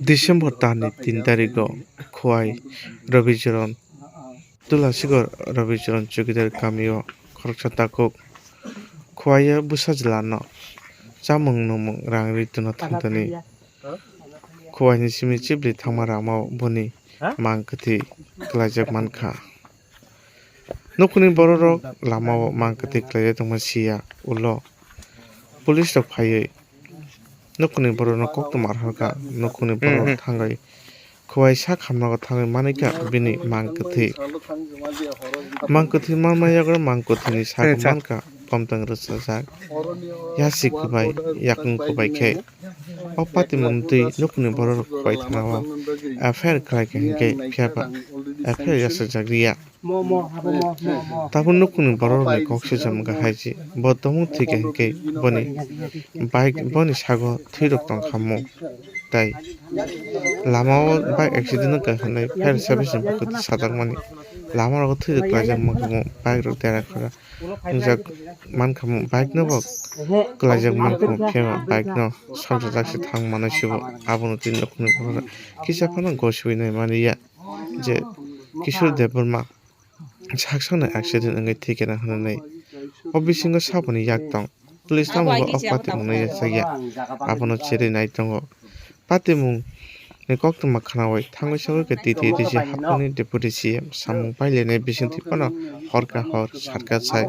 December তাनि 3 তারিখও Khowai রবিচরণ তুলাসিগড় রবিচরণ চৌকিদার গাमियाव खरकसा ताकुक खवाया बुसाज्लानो चामुं नुमुं रां रितुना थांतनि खवाइनि सिमि चिब्लि थांमा रामाव बनि मांकथि क्लाइजाक मानखा नखुनि बररक लामाव मांकथि क्लाइजाक तंमा सिया उलो पुलिस रक फायै नखुनि बरनो कक्त मारहरका नखुनि बर थांगाय खवाइ सा खामनागा थाङै मानैका बिनि मांकथि मामायागर मांकथिनि साखौ मानका पमतां रसाजाक यासि खुबाय याकुं खुबाय खे अपाति मुमतै नखुनि बररक खवाइ थाङाव एफआईआर खालायके हेंके फियाबा एफआईआर यासजागरिया ताबो नखुनि बररकनि कक्से जमगा हायजि बदमु थिके हेंके बनि बाइक बनि सागो थैरक तं खामु ताई लामाव बाइक एक्सिडेन्ट कहनाय फायर सार्भिस पकति सादाक मानि लामा रग थैरक क्लाइजाक मानखामु बाइक रग देराखरा इंजाक मानखामु बाइक नबो क्लाइजाक मानखामु फियाबा बाइक न संजाजाकसे थां मानसिबो आबुनु तिन नखुनि बररक किसाफाना गसुइनाय मानिया जे किशोर देबबर्मा साकसानो एक्सिडेन्ट अंगै थिकेना होनानै अबिसिंग साबनि याक दं पुलिस नामुgo अपाति मुंनाय जाया आबुनु चिरि नाय दङ पाति मुं नि कक्तमा खानावै थांगै सागै के तिति दिजे हापनि डेपुटी सीएम सामुं पाइलेनाय बिसिंथि पना हरका हर सारका साय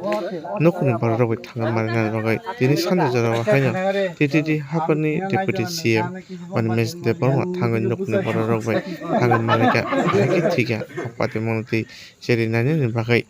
नखुनि बररक थांगा मारना रगै दिनि सानजा जराव हायना तिति हापनि डेपुटी सीएम वन मेस देबरमा थांगै नखुनि बररक थांगा मारका हायके थिगा अपाति मुंति चिरि नायनि नि बागै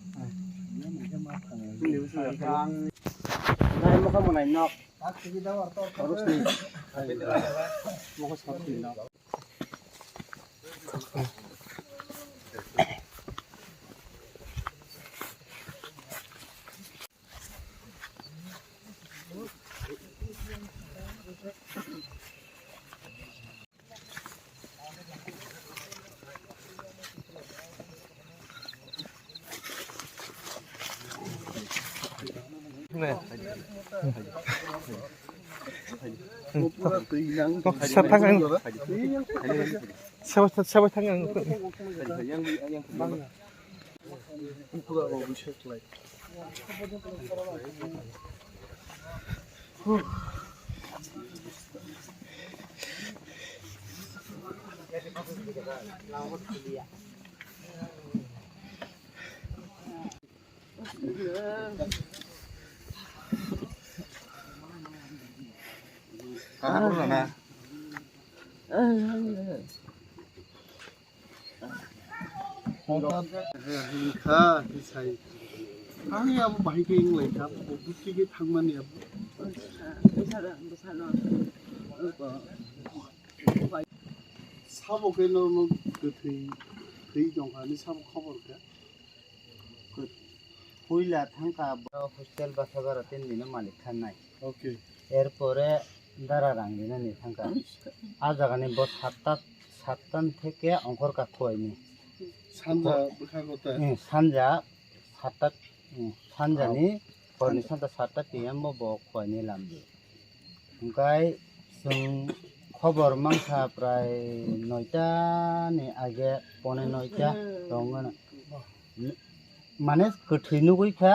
Sabay tangan. Kami abu baik yang lain kan, bukti kita thangman ya. Sabo ke normal kethi jong kali sabo khabar ke. Puila thangka hostel basagar tin dina malik khan nai. Okay. এরপরে দাঁড়ারাং দিনে নি থাকা আজ জাগানি বস সাতটান থেকে অঙ্কর কাকুয়াইনি Sanja bekagota. সানজা সাতটা সানজানি হরনি সানটা সাতটা PM বকুয়াইনি লামদি ओमफ्राय जों खबर मांसा प्राय 9टानि आगे पौने 9टा दङ माने गोथै नुगैखा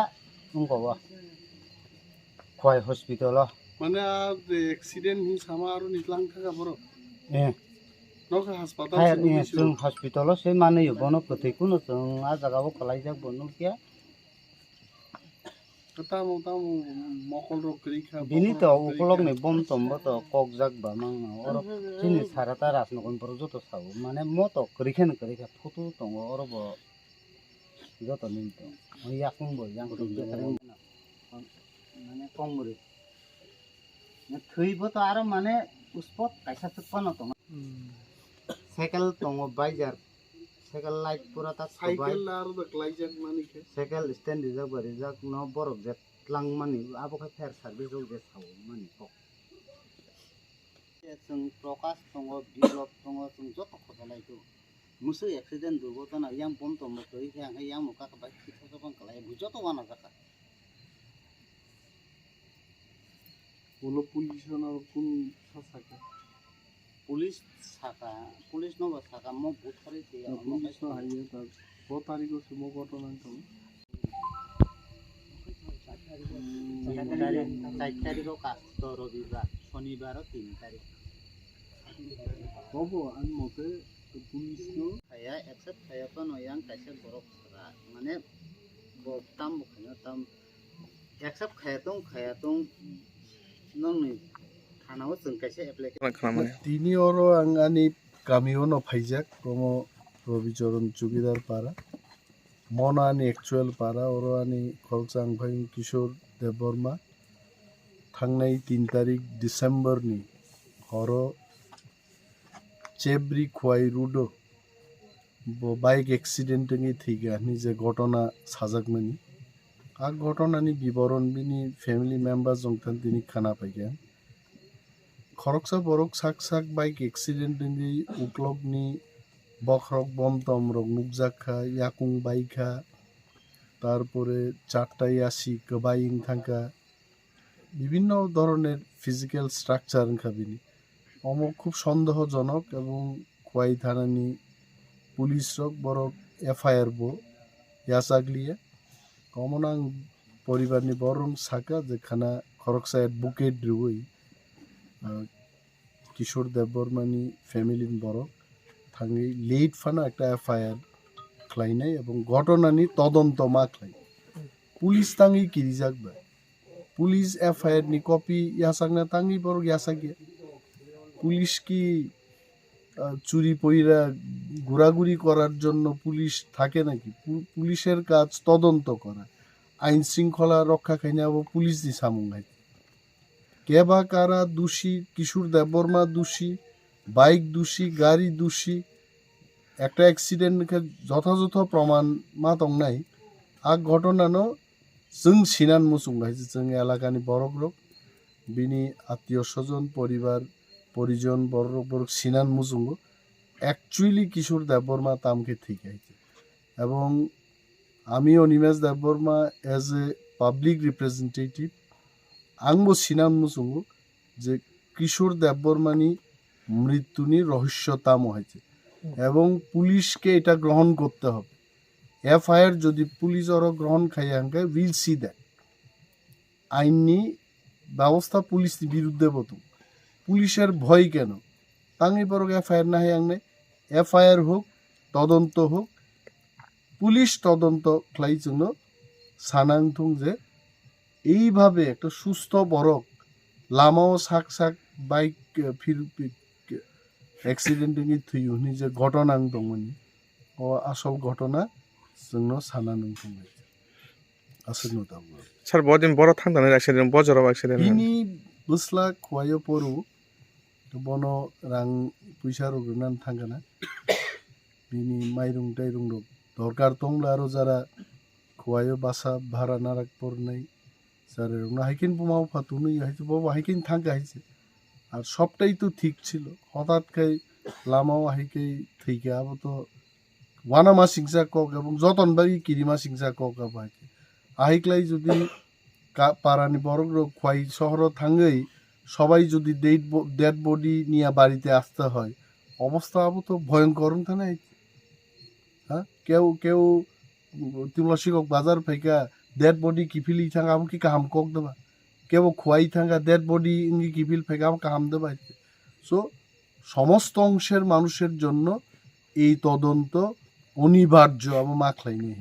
दंबावो खय हस्पिटालाव Mana accident hi sama aru nitlang thaga boro. Noka hospital Hai ni जों हस्पिटालाव से माने बनो गोथैखौनो जों आ जागाव खालायजाक बनो किया tamu mokol rok krika. बिनि त उकलक नै बम तम्ब त ककजाक बा मांना और जिनि साराता रासनो कोन पर जतो साव माने म त करिखेन करिखा फटो दङ और ब जतो निन त याकुं ब यां माने कंगुरि थैबो त आरो माने उसपत कायसा चपन त साइकेल दङ बाइजार साइकेल लाइट पुरा ता Cycle aru the klaijak mani ke. Cycle stand reserve बरिजाक न बरक जेट लां मानि आबो खाय फायर सार्भिस जौ जे साव मानि क जों प्रकाश दङ बिलप दङ जों जत खजलायखौ मुसु एक्सिडेंट दुर्घटना यां बम तम करि यां यां मुका का बाइक खिथा जबन कलाय बुजत वाना जाका Ulo police aru kun sasaka. Police থাকা পুলিশ নব থাকা মো বুথারে দিয়া পুলিশ তো হাইয়ে তার 4 তারিখ হচ্ছে মো ঘটনা তো 4 তারিখও কাজ তো রবিবার শনিবারও 3 তারিখ হবো আমি মতে পুলিশ তো খায়া একসেপ্ট খায়া তো নয়াং কাইসে বরফ ছাড়া মানে বকতাম বখানো তাম একসেপ্ট খায়া তো नंनि थानाव जों खायसे एप्लाइ खालामो তিনি অরো আঙ্গানি কামিও ন ফাইজাক প্রমো রবিচরণ চুকিদার পাড়া মনানি एक्चुअल पारा अरो आनी खलचां भाई किशोर देबबर्मा थांनाय 3 तारिख डिसेम्बरनि हरो चेब्री खुवाई रुडो बाइक एक्सिडेंटनि थैगानि जे घटना साजाकमनि आ घटनानि विवरण बिनि फैमिली मेम्बर जोंथान दिनि खाना पाइगोन खरकसा बरक साक साक बाइक एक्सिडेंटनि उक्लबनि बखरक बमतम रक नुकजाखा याकुं बाइका तारपरे चारटाई आसि गोबाइं थांका বিভিন্ন ধরনের ফিজিক্যাল স্ট্রাকচার খাবিনি অম খুব সন্দেহজনক এবং খোয়াই থানানি পুলিশ রক বরক এফআইআর বো ইয়াসাগলিয়া কমনাং পরিবারনি বরং সাকা যেখানা খরকসা অ্যাডভোকেট রুই কিশোর দেববর্মানি ফ্যামিলিন বরক থাঙ্গি লেট ফানা একটা এফআইআর খ্লাইনাই এবং ঘটনানি তদন্ত মাখলাই পুলিশ তাঙ্গি কিরি যাকবা পুলিশ এফআইআর নি কপি ইয়াসাগনা তাঙ্গি বরক ইয়াসাগে পুলিশ কি চুরি পইরা ঘোরাঘুরি করার জন্য পুলিশ থাকে নাকি পুলিশের কাজ তদন্ত করা আইন শৃঙ্খলা রক্ষা খাইনা পুলিশ দি সামুঙ্গাই কেবা কারা দোষী কিশোর দেববর্মা দোষী বাইক দোষী গাড়ি দোষী একটা অ্যাক্সিডেন্ট যথাযথ প্রমাণ মাতং নাই আগ ঘটনানো जों सिनान मुसुंगाय जों एलाकानि बरक रक बिनि आत्मीय स्वजन परिवार परिजन बरक बरक सिनान मुसुंगो एक्चुअली किशोर देबबर्मा तामके थैगाइছে এবং আমি Animesh Debbarma as a public representative আংবো সিনান মুসুঙ্গো যে কিশোর দেববর্মানি মৃত্যুনি রহস্যতাম হয়েছে এবং পুলিশকে এটা গ্রহণ করতে হবে এফআইআর যদি পুলিশ আরো গ্রহণ খাই আঙ্কে উইল সি দ্যাট আইনি ব্যবস্থা পুলিশ বিরুদ্ধে বতো পুলিশের ভয় কেন তাঙ্গি পরক এফআইআর না হয় আংনে এফআইআর হোক তদন্ত হোক পুলিশ তদন্ত খাই জন্য সানাংথুং যে এইভাবে একটা সুস্থ বরক লামাও সাক সাক বাইক ফির অ্যাক্সিডেন্টিং থুইনি যে ঘটনা দংনি ও আসল ঘটনা जोंनो साना नोंथांबाय आसनो दाबो सार बदिन बर थांदाने एक्सिडेन्ट बजराव एक्सिडेन्ट बिनि बुस्ला खवायो परू बनो रां पैसा रुगनान थांगाना बिनि माइरुं टाइरुं दरकार दंब्ला आरो जारा खवायो बासा भारा नाराक परनाय जारे ना हाइकिन बुमाव फातुनु हाइतो बाबा हाइकिन थांगा हाइছে আর সবটাই তো ঠিক ছিল হঠাৎ করে লামাও হাইকে থইকা আবো তো ওয়ানামা সিংসা কক এবং যতন বাড়ি কিরিমা সিংসা কক আবাকে আহিকলাই যদি পারানি বড় খোয়াই শহর থাঙ্গই সবাই যদি ডেড বডি নিয়ে বাড়িতে আসতে হয় অবস্থা আবো তো ভয়ঙ্কর না হ্যাঁ কেউ কেউ তিমলা শিকক বাজার ফেকা ডেড বডি কিফিলি থাঙ্গা আমি কি কাহাম কক দেবা কেউ খোয়াই থাঙ্গা ডেড বডি ইঙ্গি কিফিল ফেকা আমি কাহাম দেবা সো সমস্ত অংশের মানুষের জন্য এই তদন্ত অনিবার্য আমার মাখলাই নেই